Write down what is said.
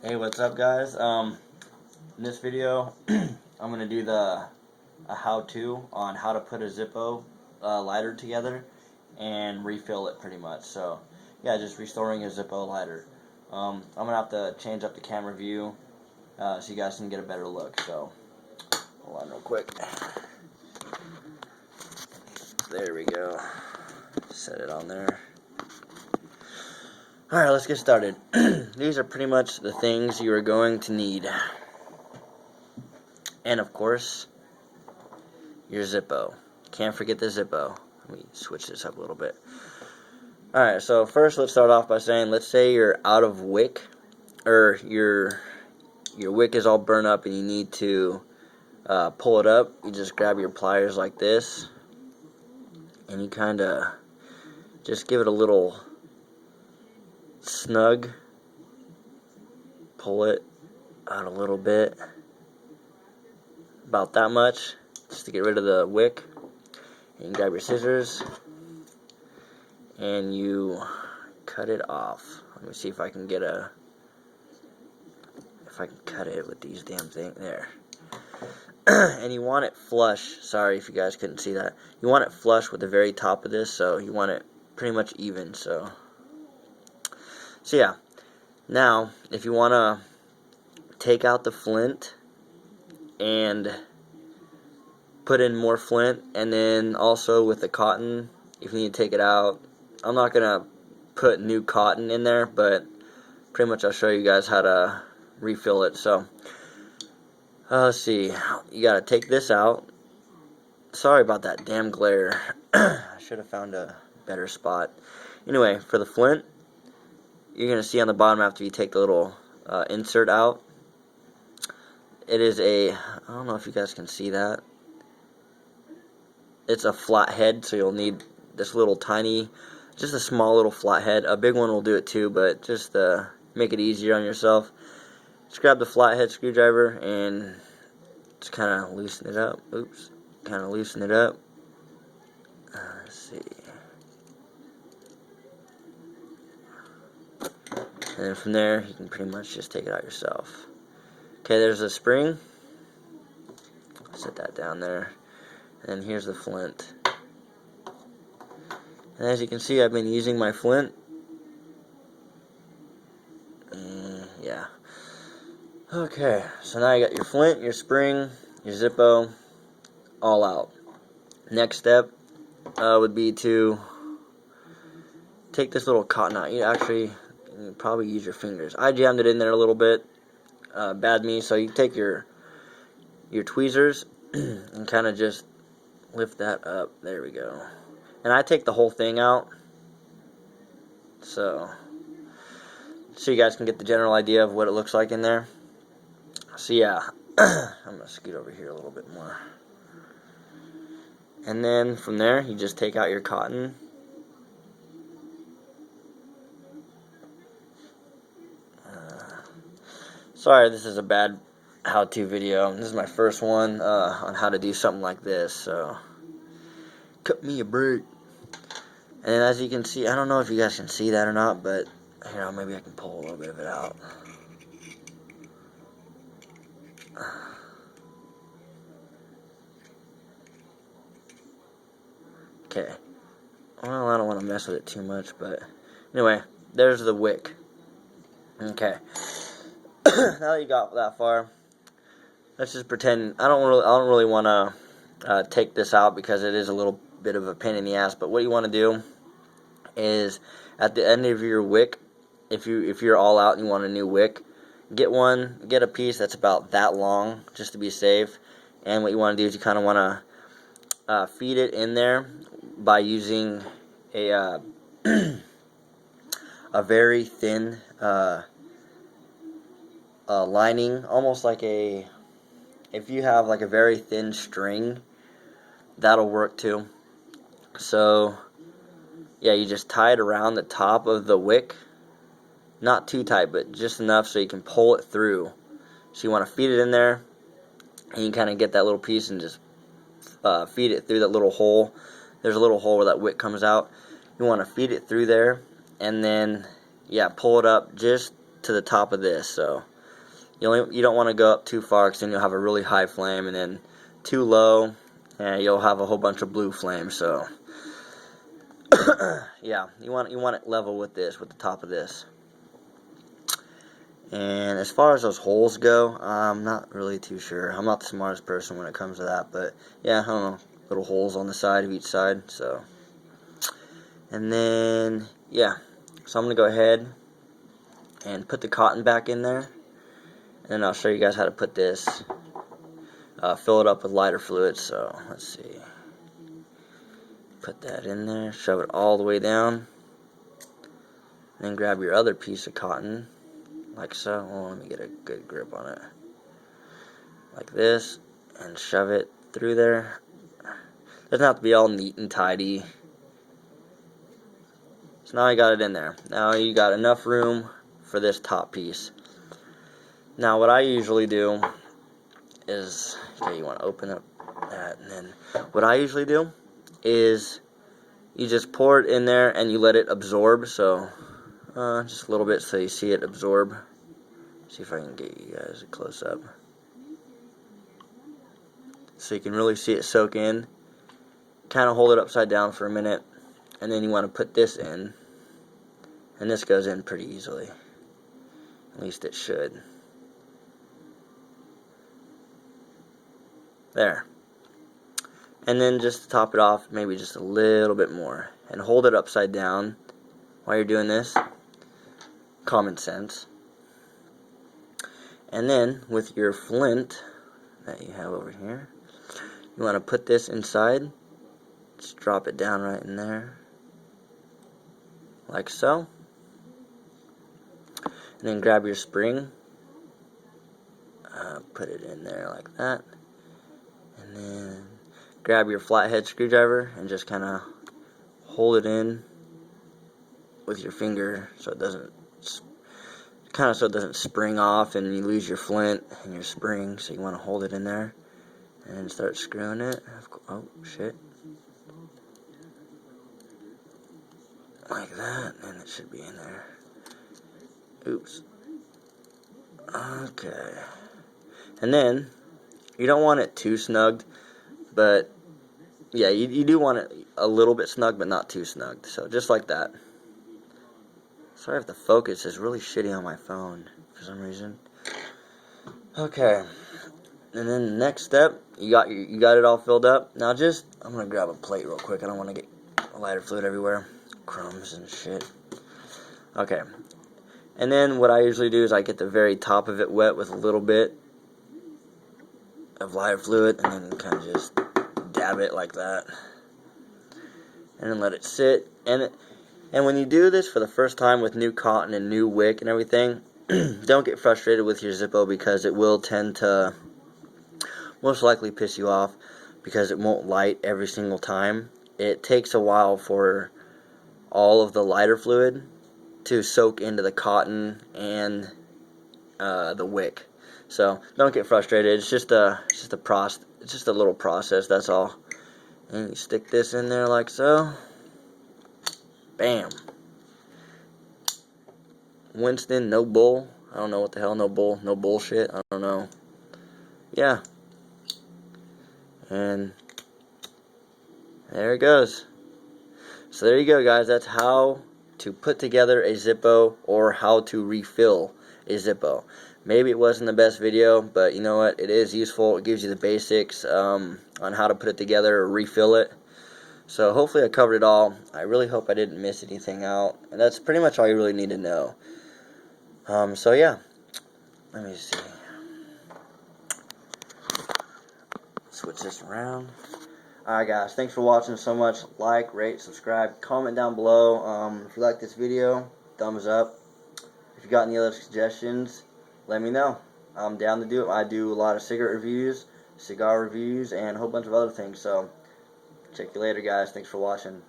Hey, what's up, guys? In this video, I'm gonna do a how-to on how to put a Zippo lighter together and refill it, pretty much. So, yeah, just restoring a Zippo lighter. I'm gonna have to change up the camera view so you guys can get a better look. So, hold on real quick. There we go. Set it on there. Alright, let's get started. These are pretty much the things you are going to need. And of course, your Zippo. Can't forget the Zippo. Let me switch this up a little bit. Alright, so first let's start off by saying, let's say you're out of wick, or your wick is all burned up and you need to pull it up. You just grab your pliers like this, and you kind of just give it a little snug, pull it out a little bit, about that much, just to get rid of the wick. And you grab your scissors and you cut it off. Let me see if I can cut it with these damn things there. And you want it flush. Sorry if you guys couldn't see that. You want it flush with the very top of this, so you want it pretty much even. So yeah, now if you want to take out the flint and put in more flint, and then also with the cotton, if you need to take it out, I'm not going to put new cotton in there, but pretty much I'll show you guys how to refill it. So let's see, you got to take this out. Sorry about that damn glare. I should have found a better spot. Anyway, for the flint, you're going to see on the bottom after you take the little insert out, it is I don't know if you guys can see that. It's a flat head, so you'll need this little tiny, just a small little flat head. A big one will do it too, but just to make it easier on yourself, just grab the flathead screwdriver and just kind of loosen it up. Oops. Kind of loosen it up. Let's see. And then from there, you can pretty much just take it out yourself. Okay, there's a spring. Set that down there. And here's the flint. And as you can see, I've been using my flint. Yeah. Okay, so now you got your flint, your spring, your Zippo, all out. Next step would be to take this little cotton out. You probably use your fingers. I jammed it in there a little bit. Bad me. So you take your tweezers and kind of just lift that up. There we go. And I take the whole thing out, so you guys can get the general idea of what it looks like in there. So yeah, I'm gonna scoot over here a little bit more. And then from there, you just take out your cotton. Sorry, this is a bad how-to video. This is my first one on how to do something like this, so cut me a break. And as you can see, I don't know if you guys can see that or not, but here, maybe I can pull a little bit of it out. Okay. Well, I don't want to mess with it too much, but anyway, there's the wick. Okay. Now that you got that far, let's just pretend I don't really want to take this out because it is a little bit of a pain in the ass. But what you want to do is at the end of your wick, if you're all out and you want a new wick, get a piece that's about that long just to be safe. And what you want to do is you kind of want to feed it in there by using a very thin lining, almost like if you have like a very thin string, that'll work too. So yeah, you just tie it around the top of the wick, not too tight, but just enough so you can pull it through. So you want to feed it in there, and you kind of get that little piece and just feed it through that little hole. There's a little hole where that wick comes out. You want to feed it through there, and then yeah, pull it up just to the top of this. So You don't want to go up too far, because then you'll have a really high flame, and then too low, and you'll have a whole bunch of blue flames. So yeah, you want it level with this, with the top of this. And as far as those holes go, I'm not really too sure. I'm not the smartest person when it comes to that, but yeah, I don't know, little holes on the side of each side. So, and then yeah, so I'm gonna go ahead and put the cotton back in there, and then I'll show you guys how to put this, fill it up with lighter fluid. So let's see, put that in there, shove it all the way down, then grab your other piece of cotton, like so. Oh, let me get a good grip on it, like this, and shove it through there. Doesn't have to be all neat and tidy. So now I got it in there. Now you got enough room for this top piece. Now what I usually do is, okay, you want to open up that, and then what I usually do is you just pour it in there and you let it absorb. So just a little bit so you see it absorb. See if I can get you guys a close up, so you can really see it soak in. Kind of hold it upside down for a minute, and then you want to put this in, and this goes in pretty easily. At least it should. There. And then just to top it off, maybe just a little bit more, and hold it upside down while you're doing this. Common sense. And then with your flint that you have over here, you want to put this inside. Just drop it down right in there, like so. And then grab your spring, put it in there like that, and then grab your flathead screwdriver and just kind of hold it in with your finger, so it doesn't spring off and you lose your flint and your spring. So you want to hold it in there and start screwing it. Oh shit, like that, and it should be in there. Oops. Okay. And then you don't want it too snugged, but yeah, you do want it a little bit snug, but not too snugged. So just like that. Sorry if the focus is really shitty on my phone for some reason. Okay. And then the next step, you got it all filled up. Now I'm gonna grab a plate real quick. I don't want to get lighter fluid everywhere, crumbs and shit. Okay. And then what I usually do is I get the very top of it wet with a little bit of lighter fluid, and then kind of just dab it like that, and then let it sit. And when you do this for the first time with new cotton and new wick and everything, don't get frustrated with your Zippo, because it will tend to most likely piss you off, because it won't light every single time. It takes a while for all of the lighter fluid to soak into the cotton and the wick. So don't get frustrated. It's just a little process. That's all. And you stick this in there like so. Bam. Winston, no bull. I don't know what the hell, no bull, no bullshit. I don't know. Yeah. And there it goes. So there you go, guys. That's how to put together a Zippo, or how to refill a Zippo. Maybe it wasn't the best video, but you know what? It is useful. It gives you the basics on how to put it together or refill it. So hopefully I covered it all. I really hope I didn't miss anything out. And that's pretty much all you really need to know. So yeah. Let me see. Switch this around. Alright guys, thanks for watching so much. Like, rate, subscribe, comment down below. If you like this video, thumbs up. If you got any other suggestions, let me know. I'm down to do it. I do a lot of cigarette reviews, cigar reviews, and a whole bunch of other things. So check you later, guys. Thanks for watching.